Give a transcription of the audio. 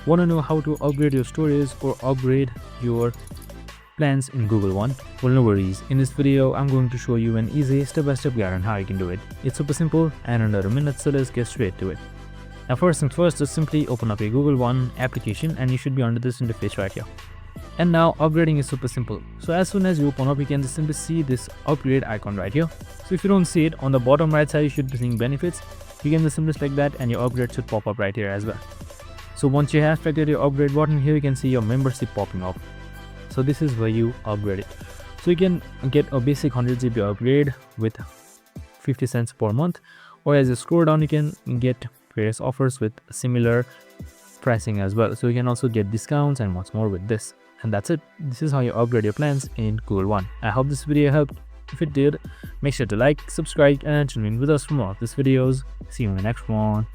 Want to know how to upgrade your storage or upgrade your plans in Google One? Well, no worries. In this video, I'm going to show you an easy step-by-step guide on how you can do it. It's super simple and under a minute, so let's get straight to it. Now first things first, just simply open up your Google One application and you should be under this interface right here. And now upgrading is super simple. So as soon as you open up, you can just simply see this upgrade icon right here. So if you don't see it, on the bottom right side, you should be seeing benefits. You can just simply select that and your upgrade should pop up right here as well. So once you have selected your upgrade button, here you can see your membership popping up. So this is where you upgrade it. So you can get a basic 100 GB upgrade with 50 cents per month, or as you scroll down, you can get various offers with similar pricing as well. So you can also get discounts and much more with this. And that's it. This is how you upgrade your plans in Google One. I hope this video helped. If it did, make sure to like, subscribe, and tune in with us for more of these videos. See you in the next one.